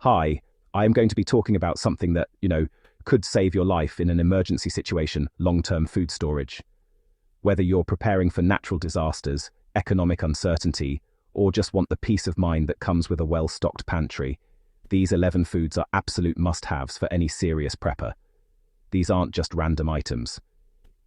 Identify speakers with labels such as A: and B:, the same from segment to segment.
A: Hi, I am going to be talking about something that, could save your life in an emergency situation: long-term food storage. Whether you're preparing for natural disasters, economic uncertainty, or just want the peace of mind that comes with a well-stocked pantry, these 11 foods are absolute must-haves for any serious prepper. These aren't just random items.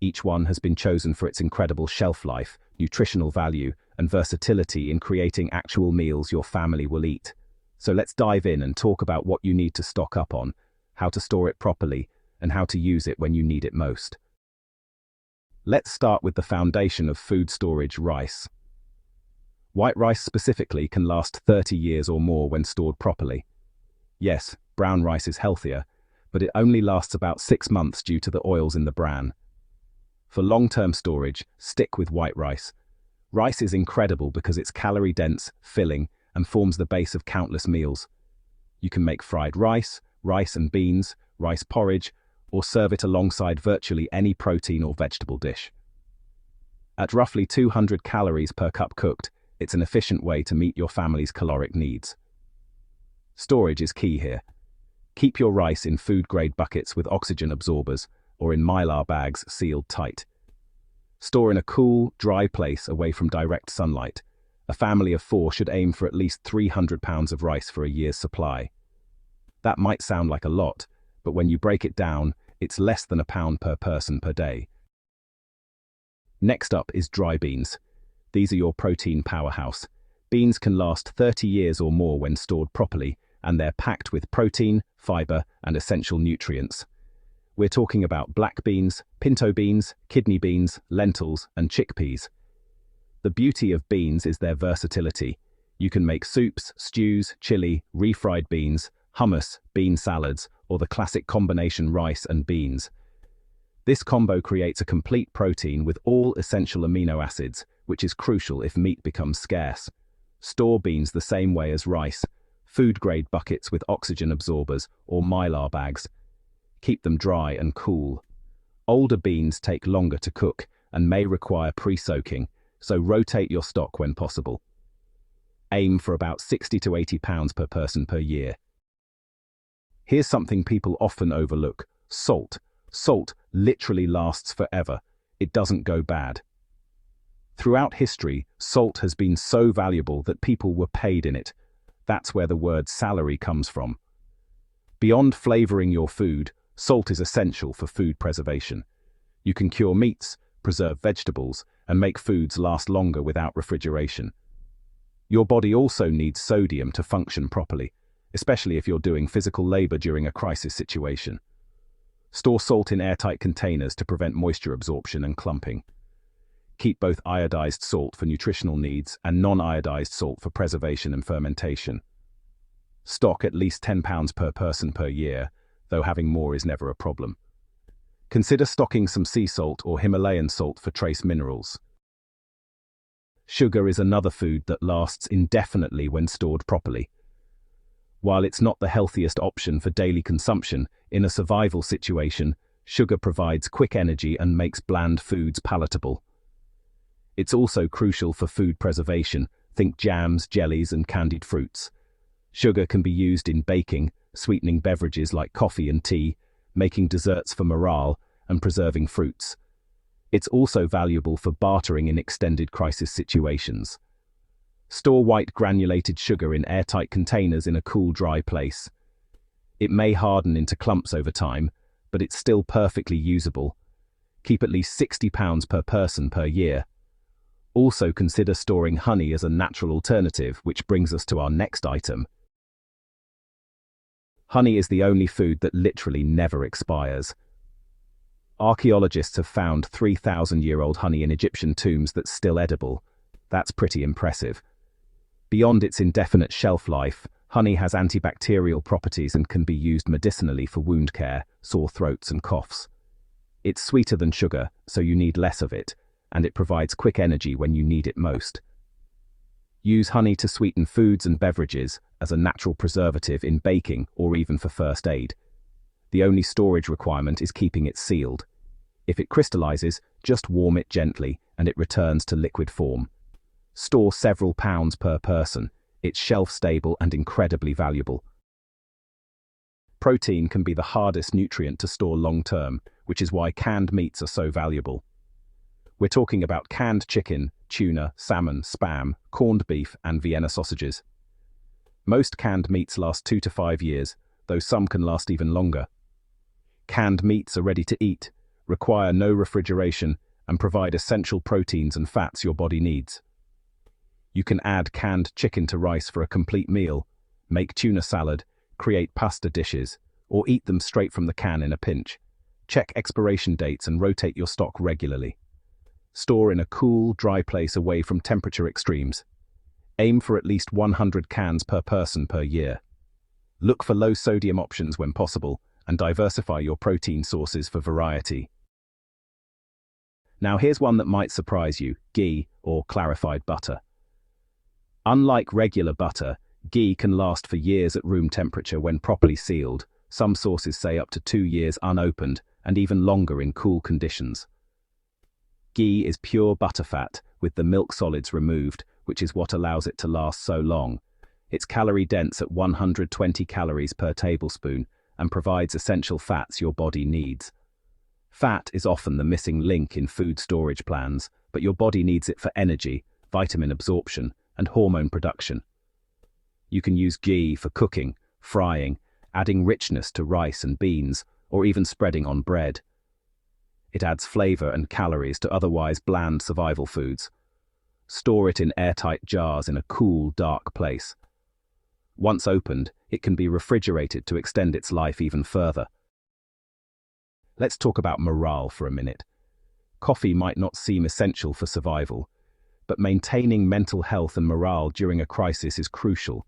A: Each one has been chosen for its incredible shelf life, nutritional value, and versatility in creating actual meals your family will eat. So let's dive in and talk about what you need to stock up on, how to store it properly, and how to use it when you need it most. Let's start with the foundation of food storage: rice. White rice specifically can last 30 years or more when stored properly. Yes, brown rice is healthier, but it only lasts about 6 months due to the oils in the bran. For long-term storage, stick with white rice. Rice is incredible because it's calorie-dense, filling, and forms the base of countless meals. You can make fried rice, rice and beans, rice porridge, or serve it alongside virtually any protein or vegetable dish. At roughly 200 calories per cup cooked, it's an efficient way to meet your family's caloric needs. Storage is key here. Keep your rice in food-grade buckets with oxygen absorbers or in mylar bags sealed tight. Store in a cool, dry place away from direct sunlight. A family of 4 should aim for at least 300 pounds of rice for a year's supply. That might sound like a lot, but when you break it down, it's less than £1 per person per day. Next up is dry beans. These are your protein powerhouse. Beans can last 30 years or more when stored properly, and they're packed with protein, fiber, and essential nutrients. We're talking about black beans, pinto beans, kidney beans, lentils, and chickpeas. The beauty of beans is their versatility. You can make soups, stews, chili, refried beans, hummus, bean salads, or the classic combination rice and beans. This combo creates a complete protein with all essential amino acids, which is crucial if meat becomes scarce. Store beans the same way as rice: food-grade buckets with oxygen absorbers or mylar bags. Keep them dry and cool. Older beans take longer to cook and may require pre-soaking, so rotate your stock when possible. Aim for about 60 to 80 pounds per person per year. Here's something people often overlook: salt. Salt literally lasts forever. It doesn't go bad. Throughout history, salt has been so valuable that people were paid in it. That's where the word salary comes from. Beyond flavoring your food, salt is essential for food preservation. You can cure meats, preserve vegetables, and make foods last longer without refrigeration. Your body also needs sodium to function properly, especially if you're doing physical labor during a crisis situation. Store salt in airtight containers to prevent moisture absorption and clumping. Keep both iodized salt for nutritional needs and non-iodized salt for preservation and fermentation. Stock at least £10 per person per year, though having more is never a problem. Consider stocking some sea salt or Himalayan salt for trace minerals. Sugar is another food that lasts indefinitely when stored properly. While it's not the healthiest option for daily consumption, in a survival situation, sugar provides quick energy and makes bland foods palatable. It's also crucial for food preservation. Think jams, jellies, and candied fruits. Sugar can be used in baking, sweetening beverages like coffee and tea, making desserts for morale, and preserving fruits. It's also valuable for bartering in extended crisis situations. Store white granulated sugar in airtight containers in a cool, dry place. It may harden into clumps over time, but it's still perfectly usable. Keep at least £60 per person per year. Also consider storing honey as a natural alternative, which brings us to our next item. Honey is the only food that literally never expires. Archaeologists have found 3,000-year-old honey in Egyptian tombs that's still edible. That's pretty impressive. Beyond its indefinite shelf life, honey has antibacterial properties and can be used medicinally for wound care, sore throats, and coughs. It's sweeter than sugar, so you need less of it, and it provides quick energy when you need it most. Use honey to sweeten foods and beverages as a natural preservative in baking or even for first aid. The only storage requirement is keeping it sealed. If it crystallizes, just warm it gently and it returns to liquid form. Store several pounds per person. It's shelf-stable and incredibly valuable. Protein can be the hardest nutrient to store long-term, which is why canned meats are so valuable. We're talking about canned chicken, tuna, salmon, spam, corned beef, and Vienna sausages. Most canned meats last 2 to 5 years, though some can last even longer. Canned meats are ready to eat, require no refrigeration, and provide essential proteins and fats your body needs. You can add canned chicken to rice for a complete meal, make tuna salad, create pasta dishes, or eat them straight from the can in a pinch. Check expiration dates and rotate your stock regularly. Store in a cool, dry place away from temperature extremes. Aim for at least 100 cans per person per year. Look for low-sodium options when possible, and diversify your protein sources for variety. Now here's one that might surprise you: ghee, or clarified butter. Unlike regular butter, ghee can last for years at room temperature when properly sealed. Some sources say up to 2 years unopened, and even longer in cool conditions. Ghee is pure butterfat, with the milk solids removed, which is what allows it to last so long. It's calorie-dense at 120 calories per tablespoon, and provides essential fats your body needs. Fat is often the missing link in food storage plans, but your body needs it for energy, vitamin absorption, and hormone production. You can use ghee for cooking, frying, adding richness to rice and beans, or even spreading on bread. It adds flavor and calories to otherwise bland survival foods. Store it in airtight jars in a cool, dark place. Once opened, it can be refrigerated to extend its life even further. Let's talk about morale for a minute. Coffee might not seem essential for survival, but maintaining mental health and morale during a crisis is crucial.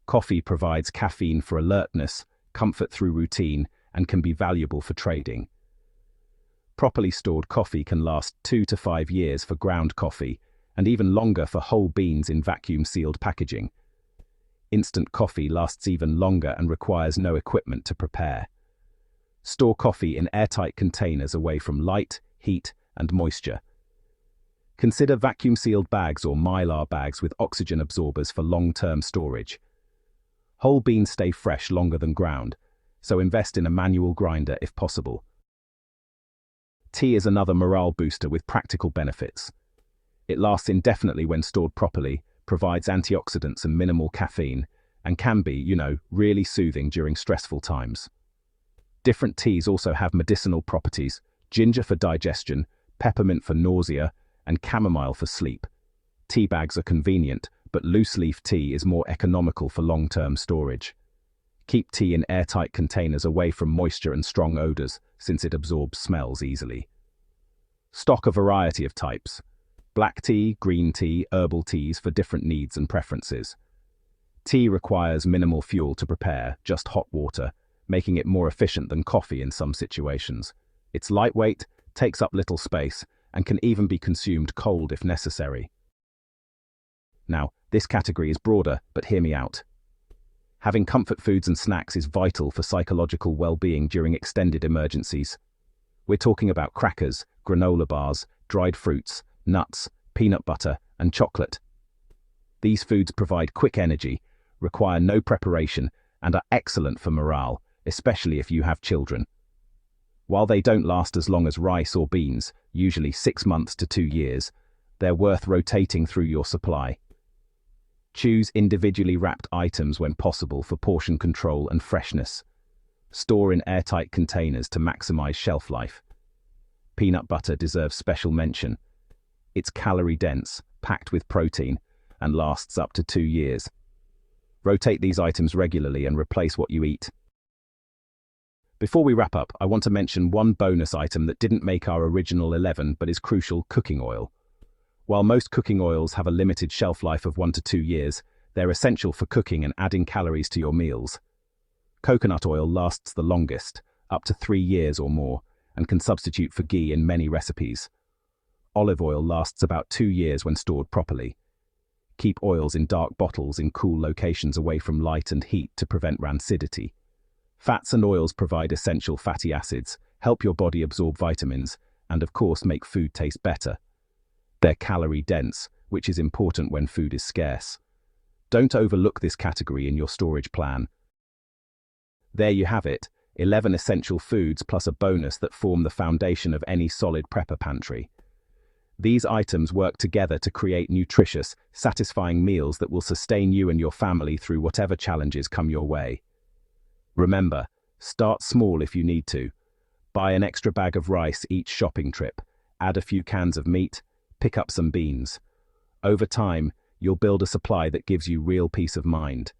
A: Coffee provides caffeine for alertness, comfort through routine, and can be valuable for trading. Properly stored coffee can last 2 to 5 years for ground coffee, and even longer for whole beans in vacuum-sealed packaging. Instant coffee lasts even longer and requires no equipment to prepare. Store coffee in airtight containers away from light, heat, and moisture. Consider vacuum-sealed bags or mylar bags with oxygen absorbers for long-term storage. Whole beans stay fresh longer than ground, so invest in a manual grinder if possible. Tea is another morale booster with practical benefits. It lasts indefinitely when stored properly, provides antioxidants and minimal caffeine, and can be, really soothing during stressful times. Different teas also have medicinal properties: ginger for digestion, peppermint for nausea, and chamomile for sleep. Tea bags are convenient, but loose-leaf tea is more economical for long-term storage. Keep tea in airtight containers away from moisture and strong odors, since it absorbs smells easily. Stock a variety of types: black tea, green tea, herbal teas for different needs and preferences. Tea requires minimal fuel to prepare, just hot water, making it more efficient than coffee in some situations. It's lightweight, takes up little space, and can even be consumed cold if necessary. Now, this category is broader, but hear me out. Having comfort foods and snacks is vital for psychological well-being during extended emergencies. We're talking about crackers, granola bars, dried fruits, nuts, peanut butter, and chocolate. These foods provide quick energy, require no preparation, and are excellent for morale, especially if you have children. While they don't last as long as rice or beans, usually 6 months to 2 years, they're worth rotating through your supply. Choose individually wrapped items when possible for portion control and freshness. Store in airtight containers to maximize shelf life. Peanut butter deserves special mention. It's calorie-dense, packed with protein, and lasts up to 2 years. Rotate these items regularly and replace what you eat. Before we wrap up, I want to mention one bonus item that didn't make our original 11 but is crucial: cooking oil. While most cooking oils have a limited shelf life of 1 to 2 years, they're essential for cooking and adding calories to your meals. Coconut oil lasts the longest, up to 3 years or more, and can substitute for ghee in many recipes. Olive oil lasts about 2 years when stored properly. Keep oils in dark bottles in cool locations away from light and heat to prevent rancidity. Fats and oils provide essential fatty acids, help your body absorb vitamins, and of course make food taste better. They're calorie-dense, which is important when food is scarce. Don't overlook this category in your storage plan. There you have it, 11 essential foods plus a bonus that form the foundation of any solid prepper pantry. These items work together to create nutritious, satisfying meals that will sustain you and your family through whatever challenges come your way. Remember, start small if you need to. Buy an extra bag of rice each shopping trip, add a few cans of meat, pick up some beans. Over time, you'll build a supply that gives you real peace of mind.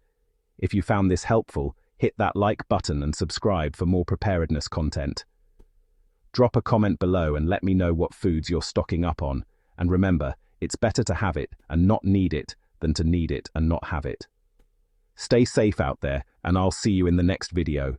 A: If you found this helpful, hit that like button and subscribe for more preparedness content. Drop a comment below and let me know what foods you're stocking up on. And remember, it's better to have it and not need it than to need it and not have it. Stay safe out there, and I'll see you in the next video.